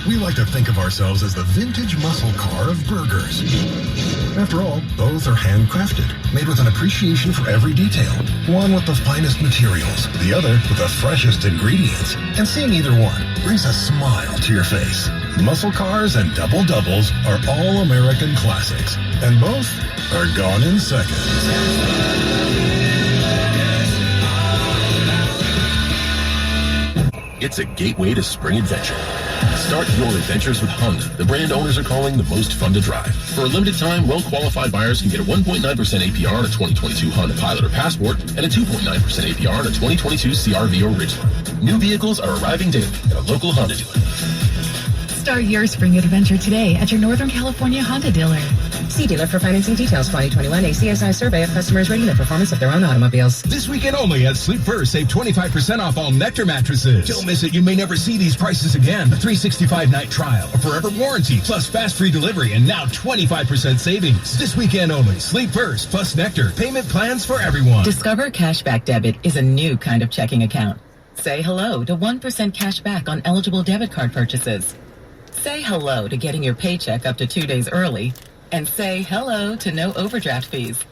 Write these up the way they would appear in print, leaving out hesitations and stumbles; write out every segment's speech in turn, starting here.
We like to think of ourselves as the vintage muscle car of burgers. After all, both are handcrafted, made with an appreciation for every detail. One with the finest materials, the other with the freshest ingredients. And seeing either one brings a smile to your face. Muscle cars and double doubles are all American classics, and both are gone in seconds. It's a gateway to spring adventure. Start your adventures with Honda, the brand owners are calling the most fun to drive. For a limited time, well-qualified buyers can get a 1.9% APR on a 2022 Honda Pilot or Passport and a 2.9% APR on a 2022 CR-V or Ridgeline. New vehicles are arriving daily at a local Honda dealer. Start your spring adventure today at your Northern California Honda dealer. See dealer for financing details. 2021 ACSI survey of customers rating the performance of their own automobiles. This weekend only at Sleep First, save 25% off all Nectar mattresses. Don't miss it. You may never see these prices again. A 365-night trial, a forever warranty, plus fast free delivery, and now 25% savings. This weekend only. Sleep First plus Nectar. Payment plans for everyone. Discover Cashback Debit is a new kind of checking account. Say hello to 1% cash back on eligible debit card purchases. Say hello to getting your paycheck up to 2 days early. And say hello to no overdraft fees,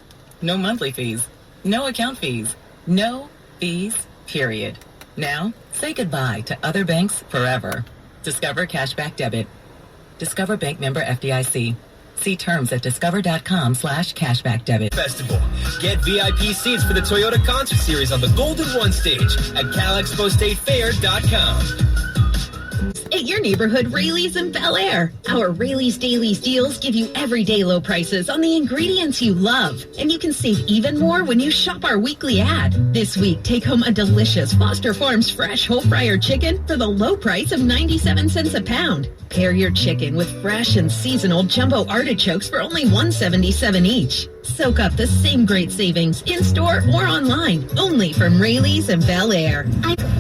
no monthly fees, no account fees, no fees, period. Now, say goodbye to other banks forever. Discover Cashback Debit. Discover Bank member FDIC. See terms at discover.com/cashback debit. Festival. Get VIP seats for the Toyota Concert Series on the Golden One stage at CalExpoStateFair.com. At your neighborhood Rayleigh's in Bel Air. Our Rayleigh's Dailies deals give you everyday low prices on the ingredients you love. And you can save even more when you shop our weekly ad. This week, take home a delicious Foster Farms fresh whole fryer chicken for the low price of 97 cents a pound. Pair your chicken with fresh and seasonal jumbo artichokes for only $1.77 each. Soak up the same great savings in-store or online, only from Rayleigh's and Bel Air.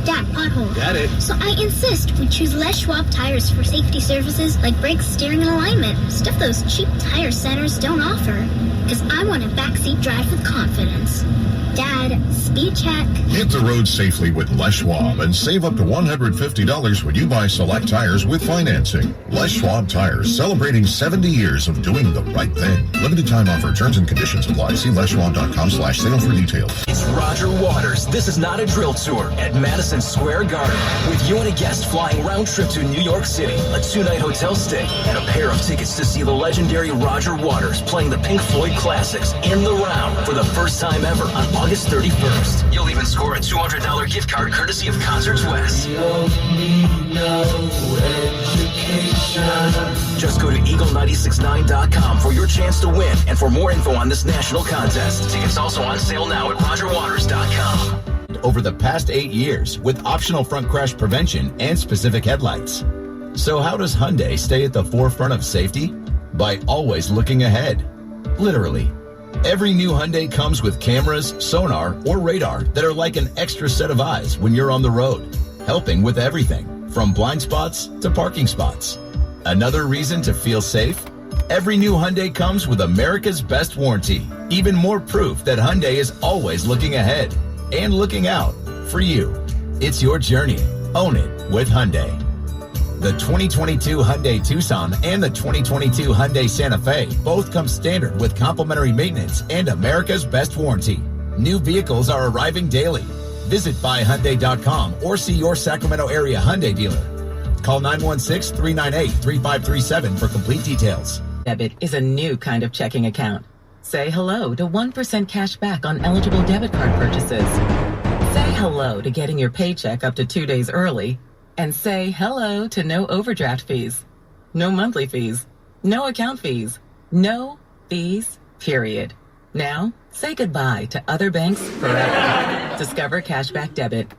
Dad, pothole. Got it. So I insist we choose Les Schwab tires for safety services like brakes, steering, and alignment. Stuff those cheap tire centers don't offer. Because I want a backseat drive with confidence. Dad, speed check. Hit the road safely with Les Schwab and save up to $150 when you buy select tires with financing. Les Schwab Tires, celebrating 70 years of doing the right thing. Limited time offer. Terms and conditions apply. See leschwab.com/sale for details. It's Roger Waters. This is not a drill tour at Madison Square Garden. With you and a guest flying round trip to New York City, a 2-night hotel stay, and a pair of tickets to see the legendary Roger Waters playing the Pink Floyd classics in the round for the first time ever on August 31st. You'll even score a $200 gift card courtesy of Concerts West. Just go to eagle969.com for your chance to win and for more info on this national contest. Tickets also on sale now at rogerwaters.com. Over the past 8 years with optional front crash prevention and specific headlights. So how does Hyundai stay at the forefront of safety? By always looking ahead. Literally. Every new Hyundai comes with cameras, sonar, or radar that are like an extra set of eyes when you're on the road, helping with everything from blind spots to parking spots. Another reason to feel safe? Every new Hyundai comes with America's best warranty. Even more proof that Hyundai is always looking ahead and looking out for you. It's your journey. Own it with Hyundai. The 2022 Hyundai Tucson and the 2022 Hyundai Santa Fe both come standard with complimentary maintenance and America's best warranty. New vehicles are arriving daily. Visit buyhyundai.com or see your Sacramento area Hyundai dealer. Call 916-398-3537 for complete details. Debit is a new kind of checking account. Say hello to 1% cash back on eligible debit card purchases. Say hello to getting your paycheck up to 2 days early. And say hello to no overdraft fees, no monthly fees, no account fees, no fees, period. Now, say goodbye to other banks forever. Discover Cashback Debit.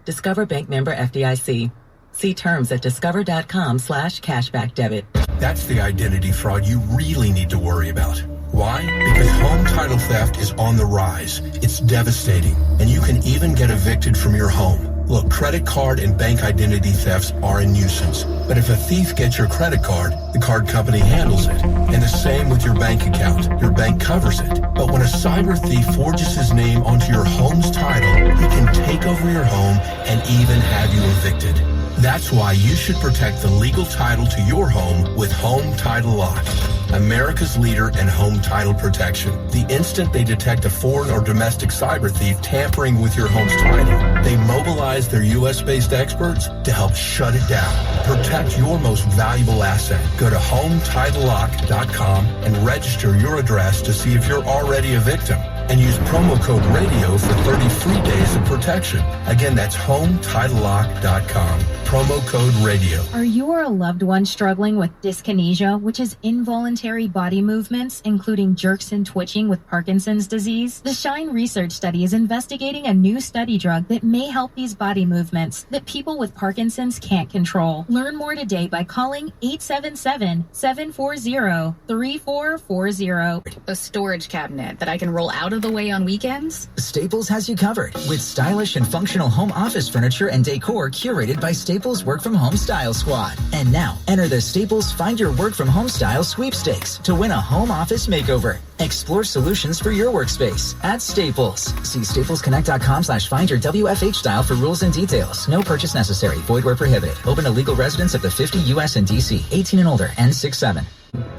Discover Bank member FDIC. See terms at discover.com/cashback debit. That's the identity fraud you really need to worry about. Why? Because home title theft is on the rise. It's devastating, and you can even get evicted from your home. Look, credit card and bank identity thefts are a nuisance. But if a thief gets your credit card, the card company handles it. And the same with your bank account. Your bank covers it. But when a cyber thief forges his name onto your home's title, he can take over your home and even have you evicted. That's why you should protect the legal title to your home with Home Title Lock, America's leader in home title protection. The instant they detect a foreign or domestic cyber thief tampering with your home's title, they mobilize their U.S.-based experts to help shut it down. Protect your most valuable asset. Go to HomeTitleLock.com and register your address to see if you're already a victim. And use promo code RADIO for 30 free days of protection. Again, that's HomeTitleLock.com. Promo code RADIO. Are you or a loved one struggling with dyskinesia, which is involuntary body movements, including jerks and twitching with Parkinson's disease? The SHINE research study is investigating a new study drug that may help these body movements that people with Parkinson's can't control. Learn more today by calling 877-740-3440. A storage cabinet that I can roll out of the way on weekends? Staples has you covered with stylish and functional home office furniture and decor curated by Staples Work From Home Style Squad. And now, enter the Staples Find Your Work From Home Style sweepstakes to win a home office makeover. Explore solutions for your workspace at Staples. See staplesconnect.com/findyourWFH style for rules and details. No purchase necessary. Void where prohibited. Open to legal residents of the 50 U.S. and D.C. 18 and older. N67.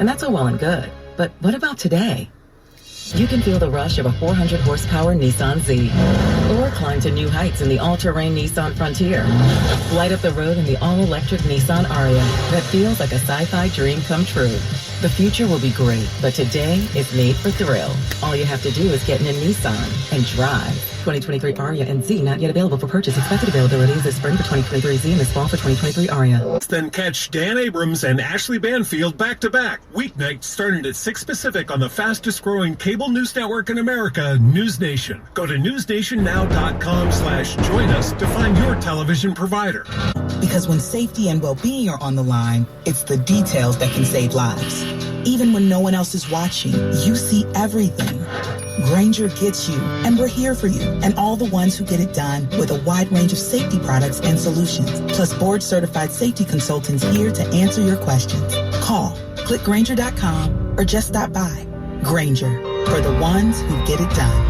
And that's all well and good. But what about today? You can feel the rush of a 400-horsepower Nissan Z, or climb to new heights in the all-terrain Nissan Frontier. Light up the road in the all-electric Nissan Aria that feels like a sci-fi dream come true. The future will be great, but today is made for thrill. All you have to do is get in a Nissan and drive. 2023 Aria and Z not yet available for purchase. Expected availability is this spring for 2023 Z and this fall for 2023 Aria. Then catch Dan Abrams and Ashley Banfield back-to-back, weeknights starting at 6 Pacific on the fastest-growing cable news network in America, News Nation. Go to newsnationnow.com/join us to find your television provider. Because when safety and well-being are on the line, it's the details that can save lives. Even when no one else is watching, you see everything. Grainger gets you, and we're here for you, and all the ones who get it done with a wide range of safety products and solutions, plus board-certified safety consultants here to answer your questions. Call, click Grainger.com, or just stop by. Grainger, for the ones who get it done.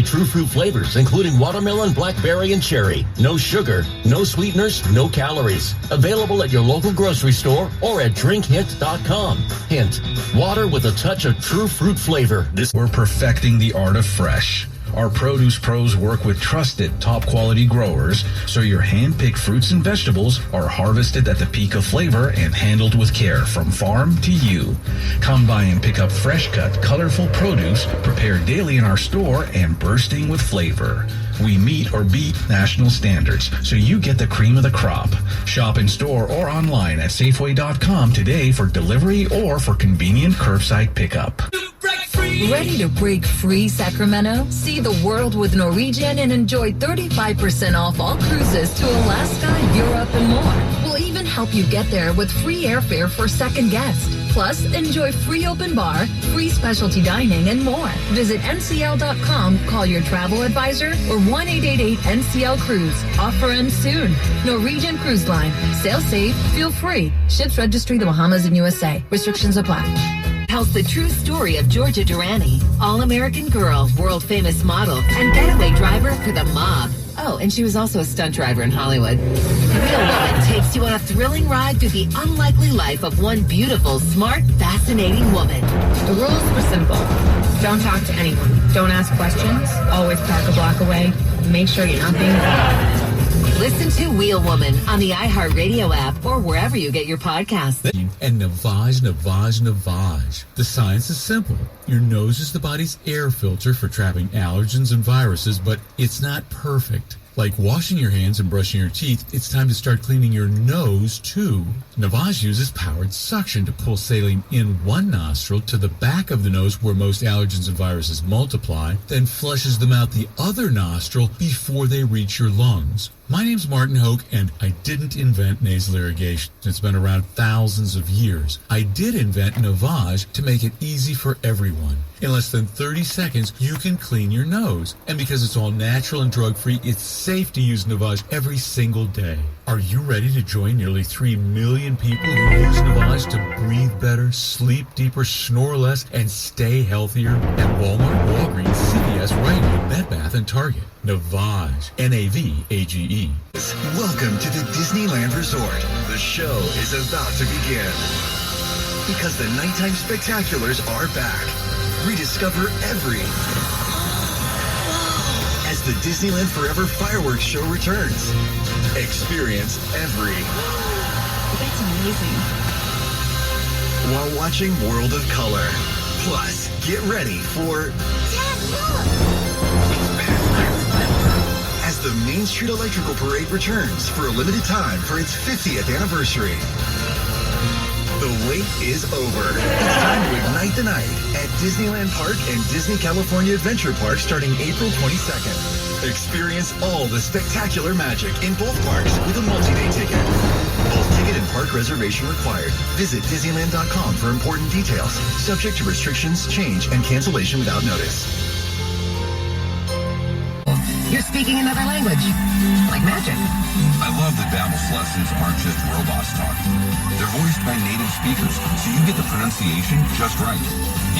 True fruit flavors, including watermelon, blackberry, and cherry. No sugar, no sweeteners, no calories. Available at your local grocery store or at drinkhint.com. Hint, water with a touch of true fruit flavor. We're perfecting the art of fresh. Our produce pros work with trusted, top-quality growers, so your hand-picked fruits and vegetables are harvested at the peak of flavor and handled with care from farm to you. Come by and pick up fresh-cut, colorful produce prepared daily in our store and bursting with flavor. We meet or beat national standards, so you get the cream of the crop. Shop in store or online at Safeway.com today for delivery or for convenient curbside pickup. Ready to break free, Sacramento? See the world with Norwegian and enjoy 35% off all cruises to Alaska, Europe, and more. We'll even help you get there with free airfare for second guest. Plus, enjoy free open bar, free specialty dining, and more. Visit ncl.com, call your travel advisor, or 1-888-NCL-CRUISE. Offer ends soon. Norwegian Cruise Line. Sail safe, feel free. Ships registry the Bahamas and USA. Restrictions apply. Tells the true story of Georgia Durrani, all-American girl, world-famous model, and getaway driver for the mob. Oh, and she was also a stunt driver in Hollywood. Real Woman takes you on a thrilling ride through the unlikely life of one beautiful, smart, fascinating woman. The rules were simple. Don't talk to anyone. Don't ask questions. Always park a block away. Make sure you're not being followed. Listen to Wheel Woman on the iHeart-Radio app or wherever you get your podcasts. And Navage. The science is simple. Your nose is the body's air filter for trapping allergens and viruses, but it's not perfect. Like washing your hands and brushing your teeth, it's time to start cleaning your nose, too. Navage uses powered suction to pull saline in one nostril to the back of the nose where most allergens and viruses multiply, then flushes them out the other nostril before they reach your lungs. My name's Martin Hoke, and I didn't invent nasal irrigation. It's been around thousands of years. I did invent Navage to make it easy for everyone. In less than 30 seconds, you can clean your nose. And because it's all natural and drug-free, it's safe to use Navage every single day. Are you ready to join nearly 3 million people who use Navage to breathe better, sleep deeper, snore less, and stay healthier? At Walmart, Walgreens, CVS, Rite Aid, Bed Bath, and Target. Navage. N-A-V-A-G-E. Welcome to the Disneyland Resort. The show is about to begin. Because the nighttime spectaculars are back. Rediscover every... as the Disneyland Forever Fireworks Show returns. Experience every... That's amazing. while watching World of Color. Plus, get ready for... Dad, look! as the Main Street Electrical Parade returns for a limited time for its 50th anniversary. The wait is over. It's time to ignite the night at Disneyland Park and Disney California Adventure Park starting April 22nd. Experience all the spectacular magic in both parks with a multi-day ticket. Both ticket and park reservation required. Visit Disneyland.com for important details. Subject to restrictions, change, and cancellation without notice. You're speaking another language, like magic. I love that Babbel's lessons aren't just robots talking. They're voiced by native speakers, so you get the pronunciation just right.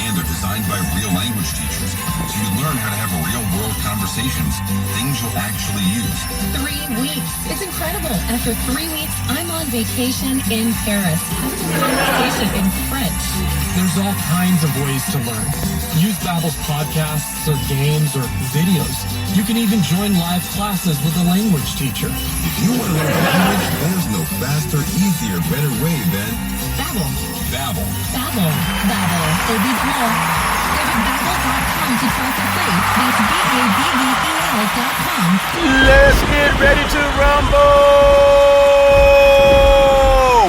And they're designed by real language teachers, so you learn how to have real-world conversations, things you'll actually use. 3 weeks. It's incredible. After 3 weeks, I'm on vacation in Paris. Conversation in French. There's all kinds of ways to learn. Use Babbel's podcasts or games or videos. You can even join live classes with a language teacher. If you want to learn language, there's no faster, easier, better way than Babbel. Babbel. Babbel. Babbel. Évidemment. Visit Babbel.com to try for free. That's BABBEL.com. Let's get ready to rumble!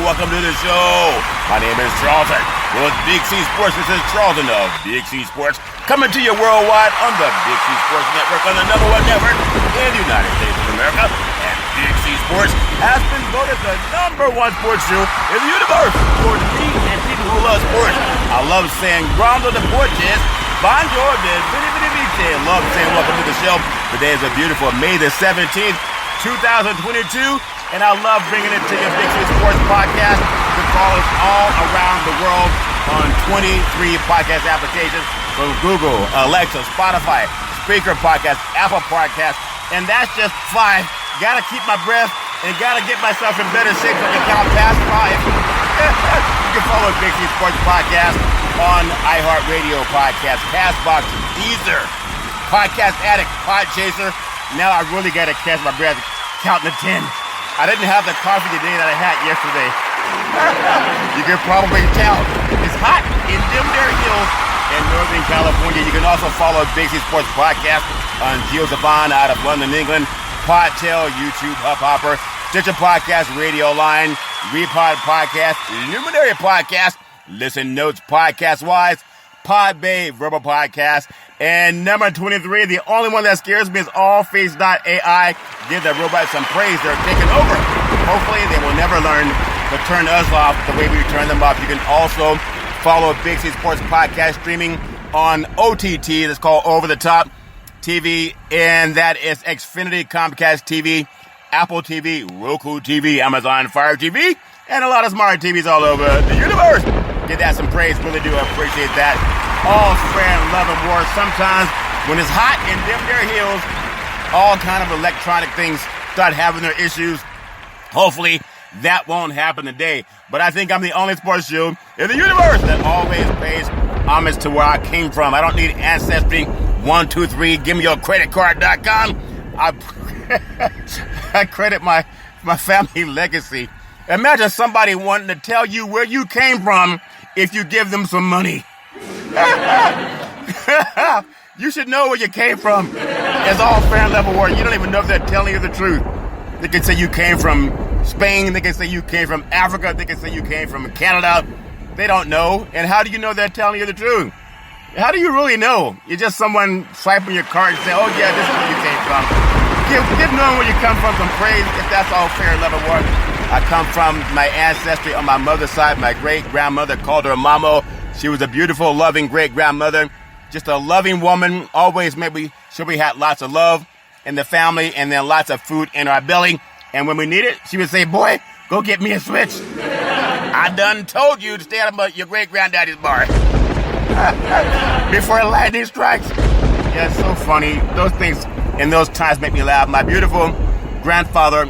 Welcome to the show. My name is Charlton. Well, it's Big C Sports. This is Charlton of Big C Sports, coming to you worldwide on the Big C Sports Network, on the #1 network in the United States of America. And Big C Sports has been voted the #1 sports show in the universe for me and people who love sports. I love saying Grando Deportes, Bonjour, Vini. Love saying welcome to the show. Today is a beautiful May the 17th, 2022. And I love bringing it to your Big C Sports podcast. You can follow us all around the world on 23 podcast applications from Google, Alexa, Spotify, Spreaker Podcast, Apple Podcast, and that's just 5. Gotta keep my breath and gotta get myself in better shape so I can count past 5. You can follow Big C Sports Podcast on iHeart-Radio Podcast, Castbox, Deezer, Podcast Addict, Podchaser. Now I really gotta catch my breath counting to 10. I didn't have the coffee today that I had yesterday. You can probably tell it's hot in Dimdare Hills in Northern California. You can also follow Big C Sports Podcast on Geo Zavon out of London, England, Podtail, YouTube, Hubhopper, Stitcher Podcast, Radio Line, Repod Podcast, Luminary Podcast, Listen Notes Podcast Wise, Podbay, Verbal Podcast, and number 23, the only one that scares me is Allface.ai. Give the robots some praise. They're taking over. Hopefully they will never learn to turn us off the way we turn them off. You can also follow Big C Sports Podcast streaming on OTT. That's called Over the Top TV, and that is Xfinity, Comcast TV, Apple TV, Roku TV, Amazon Fire TV, and a lot of smart TVs all over the universe. Give that some praise. Really do appreciate that. All spread love and war. Sometimes when it's hot in Dimdare Hills, all kind of electronic things start having their issues. Hopefully that won't happen today. But I think I'm the only sports show in the universe that always pays homage to where I came from. I don't need Ancestry 123. Give me your credit card.com. I credit my family legacy. Imagine somebody wanting to tell you where you came from if you give them some money. You should know where you came from. It's all fair and level war. You don't even know if they're telling you the truth. They can say you came from Spain. They can say you came from Africa. They can say you came from Canada. They don't know. And how do you know they're telling you the truth? How do you really know? You're just someone swiping your card and say, oh yeah, this is where you came from. Give knowing where you come from some praise if that's all fair and level war. I come from my ancestry on my mother's side. My great-grandmother called her Mamo. She was a beautiful, loving great-grandmother. Just a loving woman. Always maybe sure we had lots of love in the family and then lots of food in our belly. And when we need it, she would say, boy, go get me a switch. I done told you to stay out of your great-granddaddy's bar. Before lightning strikes. Yeah, it's so funny. Those things in those times make me laugh. My beautiful grandfather,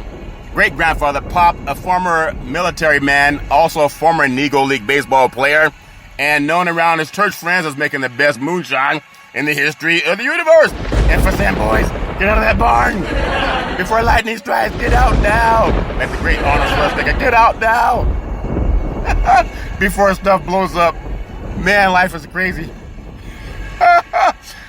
great-grandfather, Pop, a former military man, also a former Negro League baseball player, and known around his church friends as making the best moonshine in the history of the universe. And for Sam, boys, get out of that barn before lightning strikes. Get out now. That's the great Arnold Schwarzenegger. Get out now before stuff blows up. Man, life is crazy.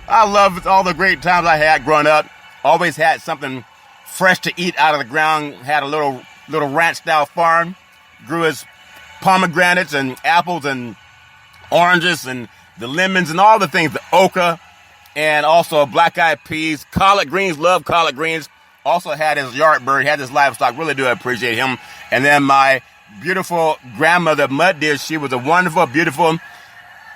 I love all the great times I had growing up. Always had something fresh to eat out of the ground. Had a little ranch-style farm. Grew his pomegranates and apples and oranges and the lemons and all the things, the okra, and also black-eyed peas, collard greens, love collard greens. Also had his yard bird, had his livestock, really do appreciate him. And then my beautiful grandmother, Mud Deer, she was a wonderful, beautiful,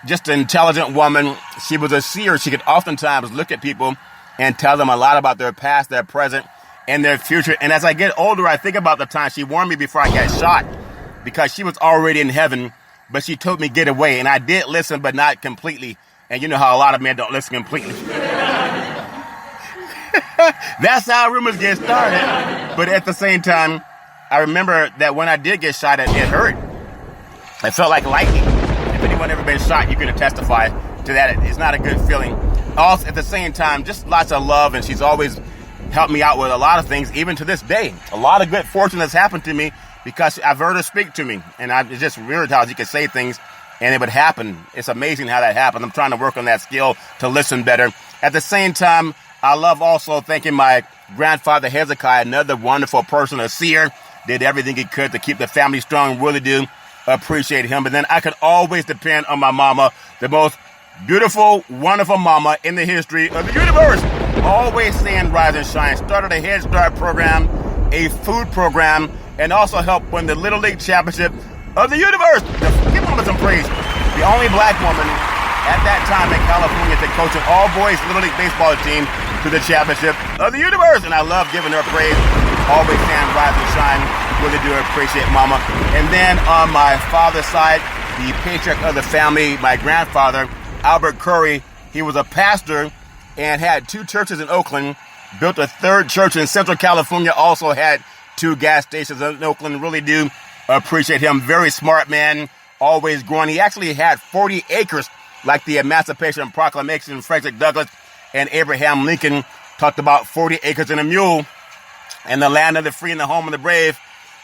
just an intelligent woman. She was a seer. She could oftentimes look at people and tell them a lot about their past, their present, and their future. And as I get older, I think about the time she warned me before I got shot, because she was already in heaven, but she told me get away. And I did listen, but not completely. And you know how a lot of men don't listen completely. That's how rumors get started. But at the same time, I remember that when I did get shot, it hurt. It felt like lightning. If anyone ever been shot, you can testify to that. It's not a good feeling. Also, at the same time, just lots of love, and she's always helped me out with a lot of things, even to this day. A lot of good fortune has happened to me because I've heard her speak to me. And it's just weird how she could say things and it would happen. It's amazing how that happened. I'm trying to work on that skill to listen better. At the same time, I love also thanking my grandfather Hezekiah, another wonderful person, a seer, did everything he could to keep the family strong. Really do appreciate him. But then I could always depend on my mama, the most beautiful, wonderful mama in the history of the universe. Always saying rise and shine. Started a Head Start program, a food program, and also helped win the Little League Championship of the universe. Give mama some praise. The only black woman at that time in California to coach an all-boys Little League baseball team to the championship of the universe. And I love giving her praise. Always saying rise and shine. Really do appreciate mama. And then on my father's side, the patriarch of the family, my grandfather, Albert Curry, he was a pastor and had 2 churches in Oakland, built a 3rd church in Central California, also had 2 gas stations in Oakland. Really do appreciate him. Very smart man, always growing. He actually had 40 acres, like the Emancipation Proclamation. Frederick Douglass and Abraham Lincoln talked about 40 acres and a mule and the land of the free and the home of the brave.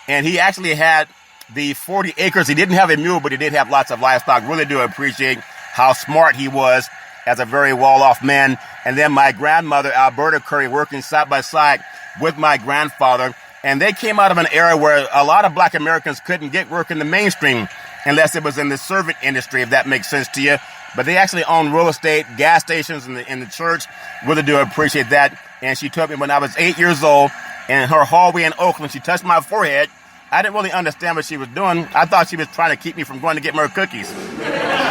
And he actually had the 40 acres. He didn't have a mule, but he did have lots of livestock. Really do appreciate how smart he was as a very well-off man. And then my grandmother, Alberta Curry, working side by side with my grandfather. And they came out of an era where a lot of black Americans couldn't get work in the mainstream unless it was in the servant industry, if that makes sense to you. But they actually owned real estate, gas stations in the church. Really do appreciate that. And she took me when I was 8 years old in her hallway in Oakland. She touched my forehead. I didn't really understand what she was doing. I thought she was trying to keep me from going to get more cookies.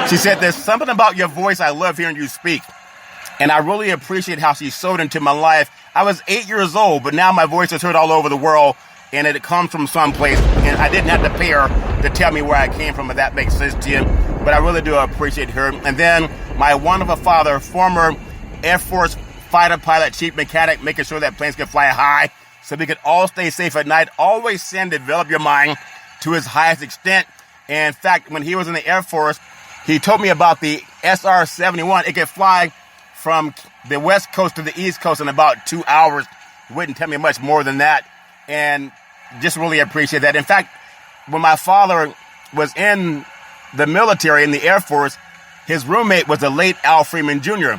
She said, there's something about your voice. I love hearing you speak. And I really appreciate how she sewed into my life. I was 8 years old, but now my voice is heard all over the world, and it comes from someplace. And I didn't have to pay her to tell me where I came from, if that makes sense to you. But I really do appreciate her. And then my wonderful father, former Air Force fighter pilot, chief mechanic, making sure that planes could fly high so we could all stay safe at night. Always saying develop your mind to his highest extent. And in fact, when he was in the Air Force, he told me about the SR-71. It could fly from the West Coast to the East Coast in about 2 hours. He wouldn't tell me much more than that. And just really appreciate that. In fact, when my father was in the military, in the Air Force, his roommate was the late Al Freeman Jr.,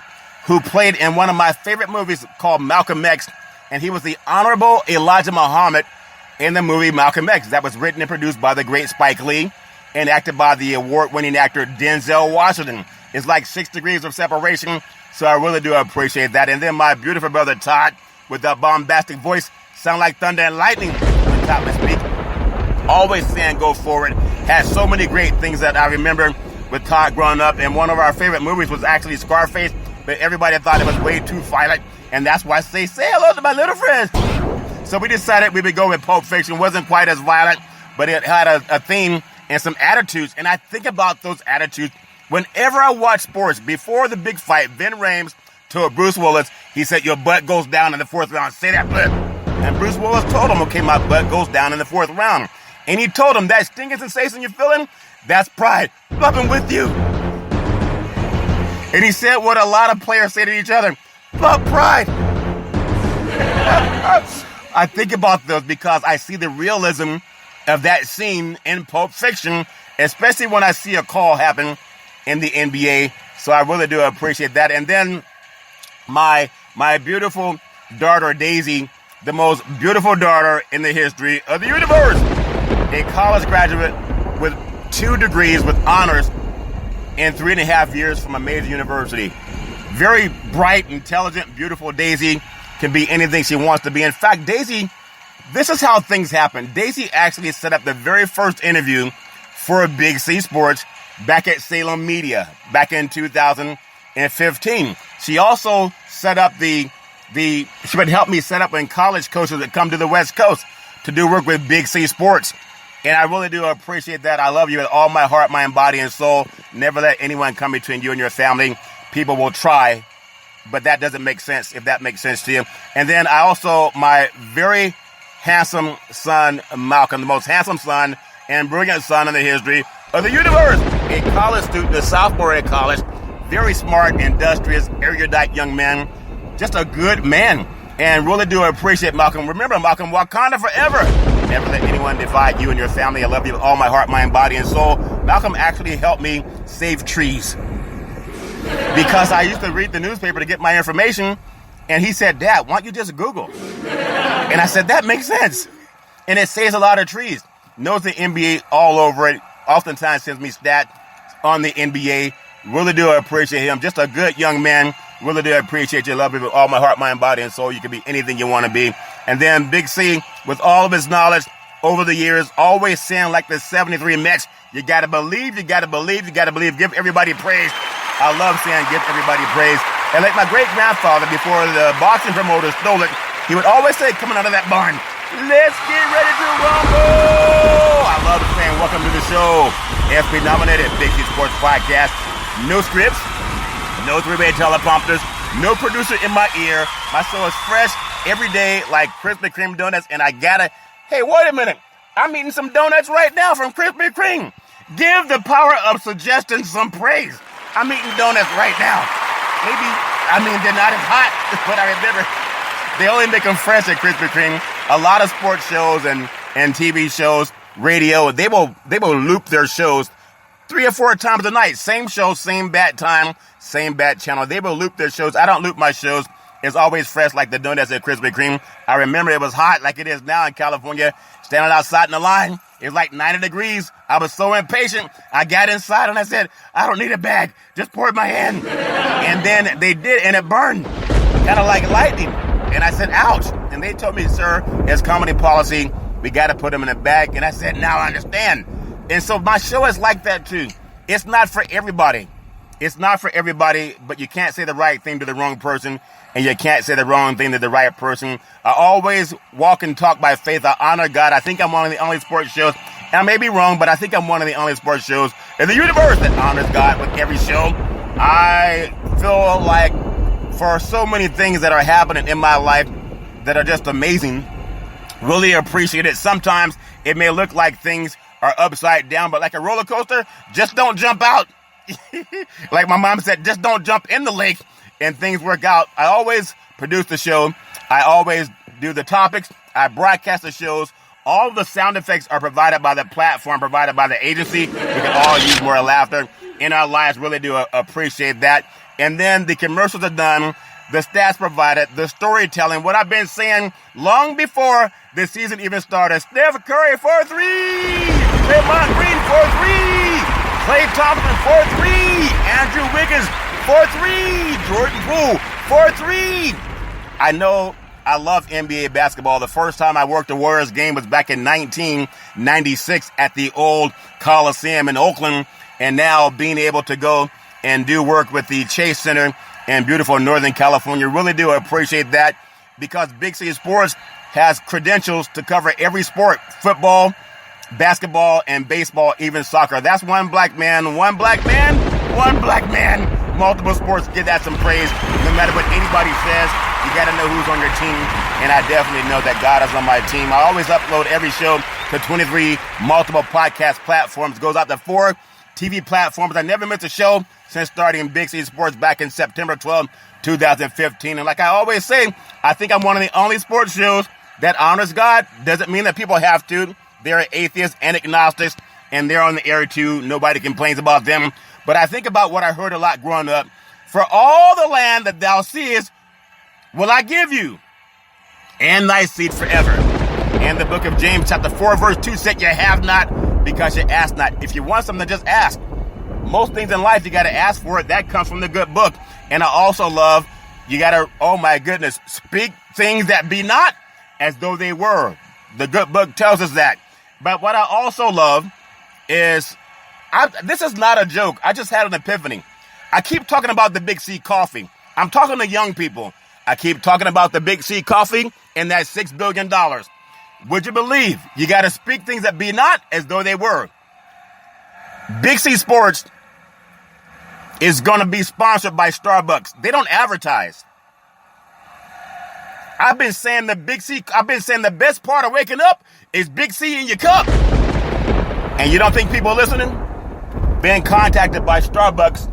who played in one of my favorite movies called Malcolm X. And he was the Honorable Elijah Muhammad in the movie Malcolm X. That was written and produced by the great Spike Lee and acted by the award-winning actor Denzel Washington. It's like 6 degrees of separation, so I really do appreciate that. And then my beautiful brother Todd, with that bombastic voice, sound like thunder and lightning when Todd would speak. Always saying go forward. Had so many great things that I remember with Todd growing up. And one of our favorite movies was actually Scarface, but everybody thought it was way too violent. And that's why I say hello to my little friends. So we decided we would go with Pulp Fiction. It wasn't quite as violent, but it had a theme and some attitudes. And I think about those attitudes whenever I watch sports. Before the big fight, Vin Rames told Bruce Willis, he said, your butt goes down in the 4th round. Say that, butt. And Bruce Willis told him, okay, my butt goes down in the 4th round. And he told him, that stinging sensation you're feeling, that's pride. Bumping with you. And he said what a lot of players say to each other, but pride. I think about those because I see the realism of that scene in Pulp Fiction, especially when I see a call happen in the NBA. So I really do appreciate that. And then my beautiful daughter, Daisy, the most beautiful daughter in the history of the universe, a college graduate with 2 degrees with honors in 3.5 years from a major university. Very bright, intelligent, beautiful Daisy can be anything she wants to be. In fact, Daisy, this is how things happen. Daisy actually set up the very first interview for Big C Sports back at Salem Media back in 2015. She also set up she would help me set up when college coaches that come to the West Coast to do work with Big C Sports. And I really do appreciate that. I love you with all my heart, mind, body, and soul. Never let anyone come between you and your family. People will try, but that doesn't make sense if that makes sense to you. And then I also, my very handsome son, Malcolm, the most handsome son and brilliant son in the history of the universe. A college student, a sophomore at college, very smart, industrious, erudite young man, just a good man. And really do appreciate Malcolm. Remember, Malcolm, Wakanda forever. Never let anyone divide you and your family. I love you with all my heart, mind, body, and soul. Malcolm actually helped me save trees. Because I used to read the newspaper to get my information. And he said, Dad, why don't you just Google? And I said, that makes sense. And it saves a lot of trees. Knows the NBA all over it. Oftentimes sends me stats on the NBA. Really do appreciate him. Just a good young man. Really do appreciate you. Love you with all my heart, mind, body, and soul. You can be anything you want to be. And then Big C, with all of his knowledge over the years, always saying like the 73 Mets, you got to believe, you got to believe, you got to believe. Give everybody praise. I love saying give everybody praise. And like my great-grandfather, before the boxing promoter stole it, he would always say, coming out of that barn, let's get ready to rumble. I love saying welcome to the show. ESPY nominated Big C Sports Podcast. No scripts. No 3-way teleprompters, no producer in my ear. My show is fresh every day like Krispy Kreme donuts, and hey, wait a minute. I'm eating some donuts right now from Krispy Kreme. Give the power of suggestion some praise. I'm eating donuts right now. They're not as hot, but I remember they only make them fresh at Krispy Kreme. A lot of sports shows and TV shows, radio, they will loop their shows 3 or 4 times a night. Same show, same bat time, same bat channel. They will loop their shows. I don't loop my shows. It's always fresh like the donuts at Krispy Kreme. I remember it was hot like it is now in California. Standing outside in the line, it was like 90 degrees. I was so impatient. I got inside and I said, I don't need a bag. Just pour it in my hand. And then they did, and it burned. Kind of like lightning. And I said, ouch. And they told me, sir, as comedy policy, we got to put them in a bag. And I said, now I understand. And so my show is like that too. It's not for everybody. It's not for everybody, but you can't say the right thing to the wrong person, and you can't say the wrong thing to the right person. I always walk and talk by faith. I honor God. I think I'm one of the only sports shows, and I may be wrong, but I think I'm one of the only sports shows in the universe that honors God with every show. I feel like for so many things that are happening in my life that are just amazing, really appreciate it. Sometimes it may look like things are upside down, but like a roller coaster, just don't jump out. Like my mom said, just don't jump in the lake and things work out. I always produce the show. I always do the topics. I broadcast the shows. All of the sound effects are provided by the platform, provided by the agency. We can all use more laughter in our lives. Really do appreciate that. And then the commercials are done. The stats provided, the storytelling, what I've been saying long before the season even started. Steph Curry for 3. Draymond Green for 3. Klay Thompson for 3. Andrew Wiggins for 3. Jordan Poole for 3. I know I love NBA basketball. The first time I worked a Warriors game was back in 1996 at the old Coliseum in Oakland. And now being able to go and do work with the Chase Center in beautiful Northern California. Really do appreciate that because Big C Sports has credentials to cover every sport: football, basketball, and baseball, even soccer. That's one black man, multiple sports. Give that some praise. No matter what anybody says, you got to know who's on your team, and I definitely know that God is on my team. I always upload every show to 23 multiple podcast platforms. It goes out to 4 TV platforms. I never missed a show since starting Big C Sports back in September 12, 2015. And like I always say, I think I'm one of the only sports shows that honors God. Doesn't mean that people have to. They're atheists and agnostics, and they're on the air too. Nobody complains about them. But I think about what I heard a lot growing up. For all the land that thou seest will I give you, and thy seed forever. And the book of James chapter 4 verse 2 said, you have not because you ask not. If you want something, just ask. Most things in life, you got to ask for it. That comes from the good book. And I also love, you got to, oh my goodness, speak things that be not as though they were. The good book tells us that. But what I also love is, this is not a joke. I just had an epiphany. I keep talking about the Big C coffee. I'm talking to young people. I keep talking about the Big C coffee and that $6 billion. Would you believe you got to speak things that be not as though they were? Big C Sports is going to be sponsored by Starbucks. They don't advertise. I've been saying the best part of waking up is Big C in your cup. And you don't think people are listening? Being contacted by Starbucks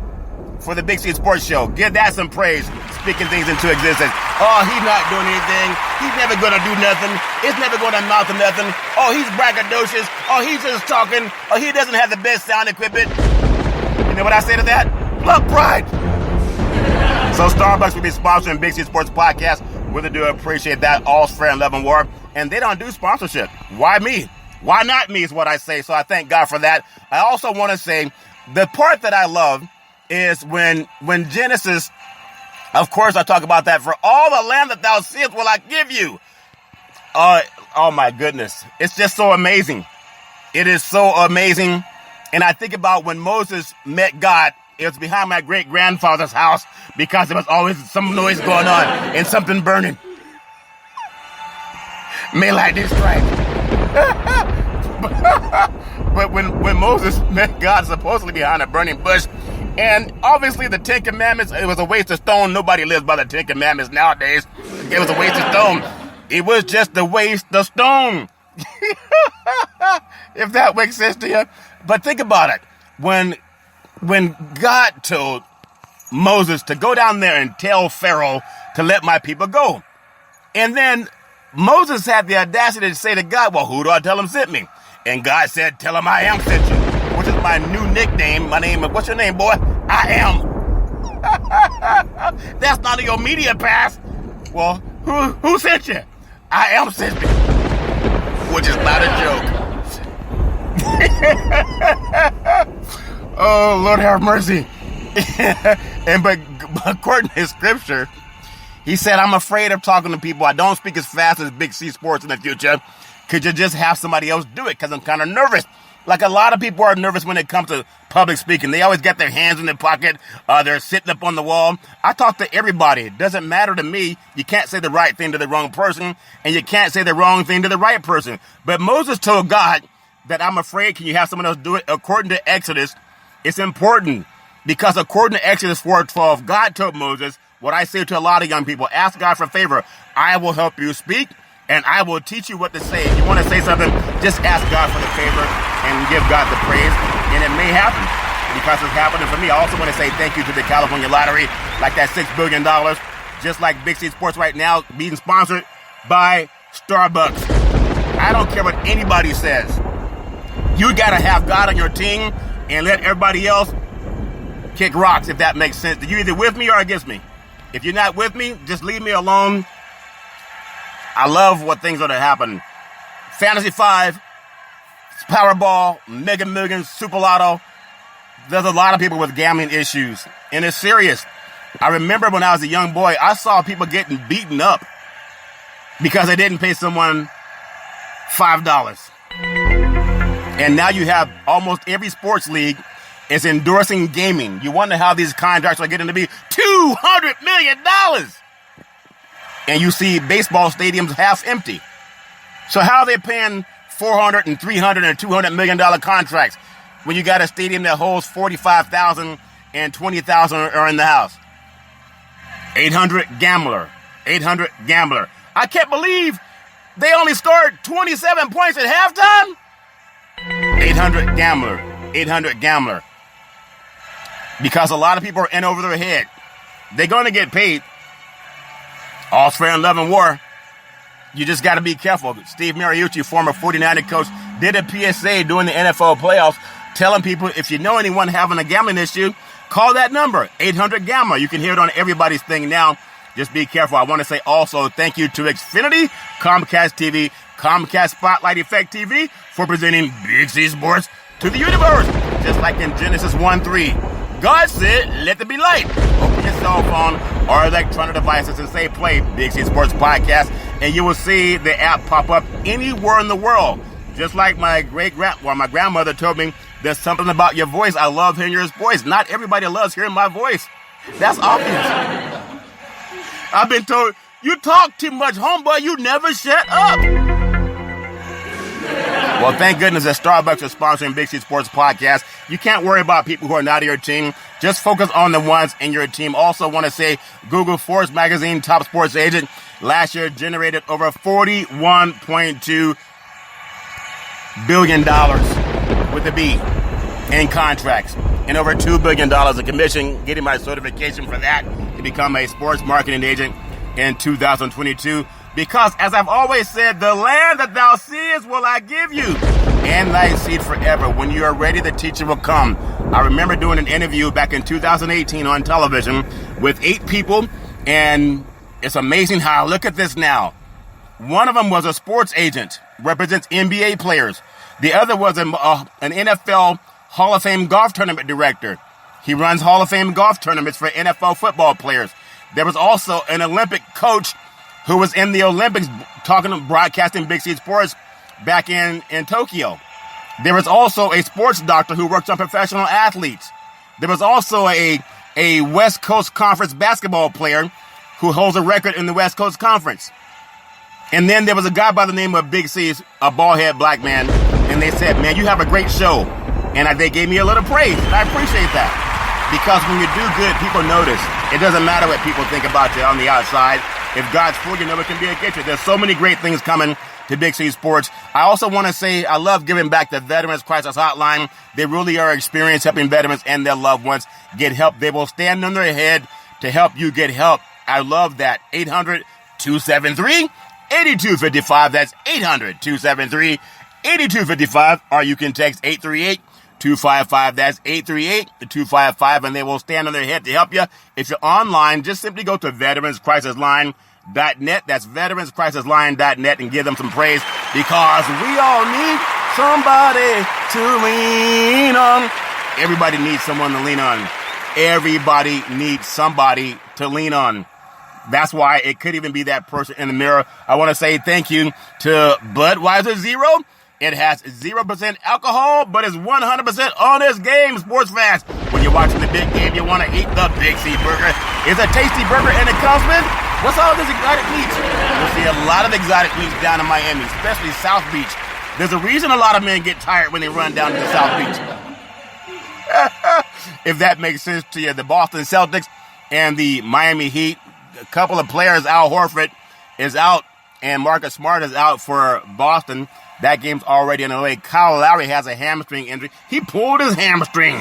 for the Big C Sports Show. Give that some praise. Speaking things into existence. Oh, he's not doing anything. He's never going to do nothing. It's never going to amount to nothing. Oh, he's braggadocious. Oh, he's just talking. Oh, he doesn't have the best sound equipment. You know what I say to that? Love pride. So Starbucks will be sponsoring Big C Sports Podcast. Really do appreciate that. All's fair in love and war. And they don't do sponsorship. Why me? Why not me is what I say. So I thank God for that. I also want to say the part that I love is when Genesis, of course I talk about that. For all the land that thou seest will I give you. Oh my goodness. It's just so amazing. It is so amazing. And I think about when Moses met God. It was behind my great-grandfather's house because there was always some noise going on and something burning. May light this strike. But when Moses met God, supposedly behind a burning bush, and obviously the Ten Commandments, it was a waste of stone. Nobody lives by the Ten Commandments nowadays. It was a waste of stone. It was just a waste of stone. If that makes sense to you. But think about it. When God told Moses to go down there and tell Pharaoh to let my people go. And then Moses had the audacity to say to God, well, who do I tell him sent me? And God said, tell him I am sent you, which is my new nickname. My name is, what's your name, boy? I am. That's not your media pass. Well, who sent you? I am sent me, which is not a joke. Oh, Lord have mercy. but according to scripture, he said, I'm afraid of talking to people. I don't speak as fast as Big C Sports in the future. Could you just have somebody else do it? Because I'm kind of nervous. Like a lot of people are nervous when it comes to public speaking. They always got their hands in their pocket. They're sitting up on the wall. I talk to everybody. It doesn't matter to me. You can't say the right thing to the wrong person, and you can't say the wrong thing to the right person. But Moses told God that I'm afraid, can you have someone else do it? According to Exodus, it's important because according to Exodus 4:12, God told Moses, what I say to a lot of young people, ask God for favor. I will help you speak and I will teach you what to say. If you want to say something, just ask God for the favor and give God the praise. And it may happen because it's happening for me. I also want to say thank you to the California Lottery, like that $6 billion, just like Big C Sports right now being sponsored by Starbucks. I don't care what anybody says. You got to have God on your team and let everybody else kick rocks, if that makes sense. You're either with me or against me. If you're not with me, just leave me alone. I love what things are to happen. Fantasy 5, Powerball, Mega Millions, Super Lotto. There's a lot of people with gambling issues, and it's serious. I remember when I was a young boy, I saw people getting beaten up because they didn't pay someone $5. And now you have almost every sports league is endorsing gaming. You wonder how these contracts are getting to be $200 million. And you see baseball stadiums half empty. So how are they paying $400 and $300 and $200 million contracts when you got a stadium that holds 45,000 and 20,000 are in the house? 800 gambler. I can't believe they only scored 27 points at halftime. 800 gambler. Because a lot of people are in over their head. They're going to get paid. All's fair in love and war. You just got to be careful. Steve Mariucci, former 49er coach, did a PSA during the NFL playoffs telling people if you know anyone having a gambling issue, call that number, 800-GAMBLER. You can hear it on everybody's thing now. Just be careful. I want to say also thank you to Xfinity, Comcast TV, Comcast Spotlight Effect TV for presenting Big C Sports to the universe. Just like in Genesis 1:3. God said, let there be light. Open your cell phone or electronic devices and say play Big C Sports Podcast, and you will see the app pop up anywhere in the world. Just like my grandmother told me, there's something about your voice. I love hearing your voice. Not everybody loves hearing my voice. That's obvious. I've been told, you talk too much, homeboy. You never shut up. Well, thank goodness that Starbucks is sponsoring Big C Sports Podcast. You can't worry about people who are not in your team. Just focus on the ones in your team. Also want to say Google Forbes Magazine top sports agent last year generated over $41.2 billion with a B in contracts and over $2 billion of commission, getting my certification for that to become a sports marketing agent in 2022. Because, as I've always said, the land that thou seest will I give you, and thy seed forever. When you are ready, the teacher will come. I remember doing an interview back in 2018 on television with 8 people, and it's amazing how I look at this now. One of them was a sports agent, represents NBA players. The other was an NFL Hall of Fame golf tournament director. He runs Hall of Fame golf tournaments for NFL football players. There was also an Olympic coach who was in the Olympics broadcasting Big C Sports back in Tokyo. There was also a sports doctor who works on professional athletes. There was also a West Coast Conference basketball player who holds a record in the West Coast Conference. And then there was a guy by the name of Big C, a bald-head black man, and they said, man, you have a great show. And they gave me a little praise, and I appreciate that. Because when you do good, people notice. It doesn't matter what people think about you on the outside. If God's for you, nobody can be against you. There's so many great things coming to Big C Sports. I also want to say I love giving back the Veterans Crisis Hotline. They really are experienced helping veterans and their loved ones get help. They will stand on their head to help you get help. I love that. 800-273-8255. That's 800-273-8255. Or you can text 838-255. That's 838-255, and they will stand on their head to help you. If you're online, just simply go to veteranscrisisline.net. That's veteranscrisisline.net and give them some praise, because we all need somebody to lean on. Everybody needs someone to lean on. Everybody needs somebody to lean on. That's why it could even be that person in the mirror. I want to say thank you to Budweiser Zero. It has 0% alcohol, but it's 100% honest game, sports fans. When you're watching the big game, you want to eat the Big C Burger. It's a tasty burger, and it comes with, what's all this exotic meat? You'll see a lot of exotic meats down in Miami, especially South Beach. There's a reason a lot of men get tired when they run down to the South Beach. If that makes sense to you, the Boston Celtics and the Miami Heat, a couple of players, Al Horford is out, and Marcus Smart is out for Boston. That game's already in the way. Kyle Lowry has a hamstring injury. He pulled his hamstring.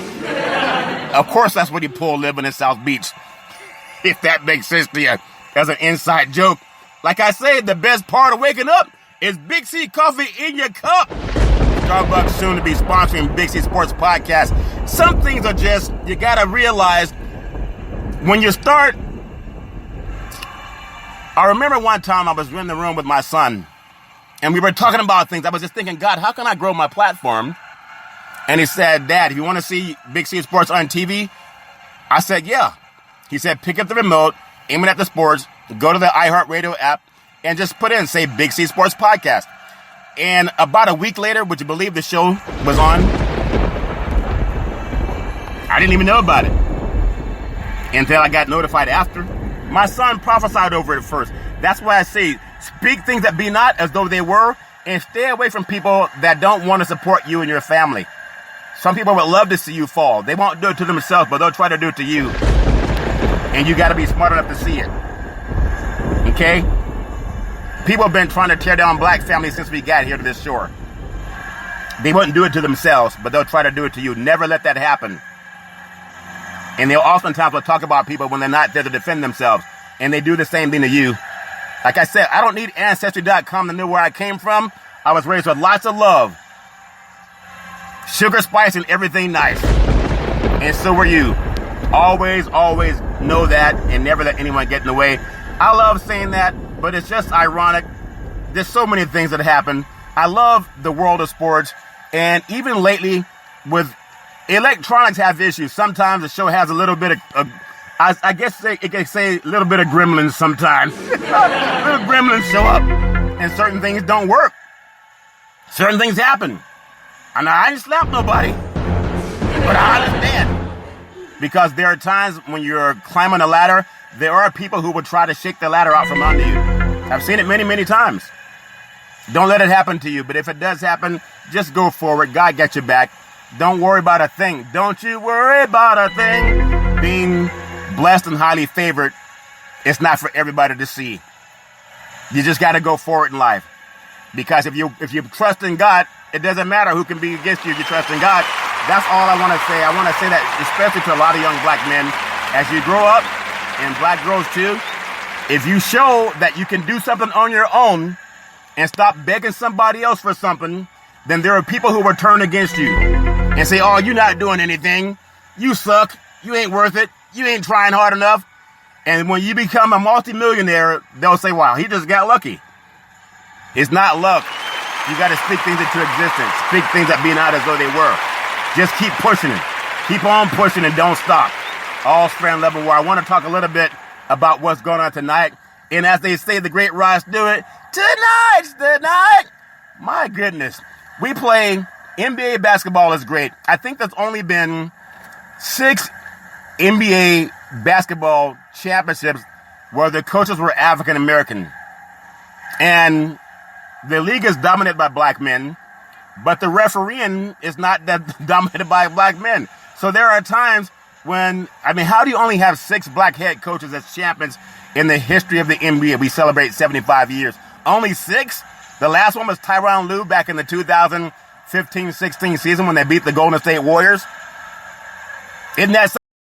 Of course, that's what he pulled living in South Beach. If that makes sense to you. As an inside joke. Like I say, the best part of waking up is Big C coffee in your cup. Starbucks soon to be sponsoring Big C Sports Podcast. Some things are just, you gotta realize when you start. I remember one time I was in the room with my son, and we were talking about things. I was just thinking, God, how can I grow my platform? And he said, Dad, if you want to see Big C Sports on TV? I said, yeah. He said, pick up the remote, aim it at the sports, go to the iHeart-Radio app, and just put in, say, Big C Sports Podcast. And about a week later, would you believe the show was on? I didn't even know about it until I got notified after. My son prophesied over it first. That's why I say, speak things that be not as though they were, And stay away from people that don't want to support you and your family. Some people would love to see you fall. They won't do it to themselves, but they'll try to do it to you. And you got to be smart enough to see it. Okay? People have been trying to tear down black families since we got here to this shore. They wouldn't do it to themselves, but they'll try to do it to you. Never let that happen. And they'll oftentimes will talk about people when they're not there to defend themselves. And they do the same thing to you. Like I said, I don't need Ancestry.com to know where I came from. I was raised with lots of love. Sugar, spice, and everything nice. And so were you. Always, always know that and never let anyone get in the way. I love saying that, but it's just ironic. There's so many things that happen. I love the world of sports. And even lately, with electronics have issues. Sometimes the show has a little bit of... I guess it can say a little bit of gremlins sometimes. Little gremlins show up and certain things don't work. Certain things happen. And I didn't slap nobody, but I understand. Because there are times when you're climbing a ladder, there are people who will try to shake the ladder out from under you. I've seen it many, many times. Don't let it happen to you. But if it does happen, just go forward. God got your back. Don't worry about a thing. Don't you worry about a thing. Being blessed and highly favored, it's not for everybody to see. You just got to go forward in life. Because if you trust in God, it doesn't matter who can be against you if you trust in God. That's all I want to say. I want to say that especially to a lot of young black men. As you grow up, and black girls too, if you show that you can do something on your own and stop begging somebody else for something, then there are people who will turn against you and say, oh, you're not doing anything. You suck. You ain't worth it. You ain't trying hard enough. And when you become a multimillionaire, they'll say, wow, he just got lucky. It's not luck. You got to speak things into existence. Speak things that be not as though they were. Just keep pushing it. Keep on pushing and don't stop. All Strand Level War. I want to talk a little bit about what's going on tonight. And as they say, the great Ross do it, tonight. My goodness. We play NBA basketball is great. I think there's only been 6 NBA basketball championships where the coaches were African American. And the league is dominated by black men, but the refereeing is not that dominated by black men. So there are times when, how do you only have 6 black head coaches as champions in the history of the NBA? We celebrate 75 years. Only 6? The last one was Tyronn Lue back in the 2015-16 season when they beat the Golden State Warriors. Isn't that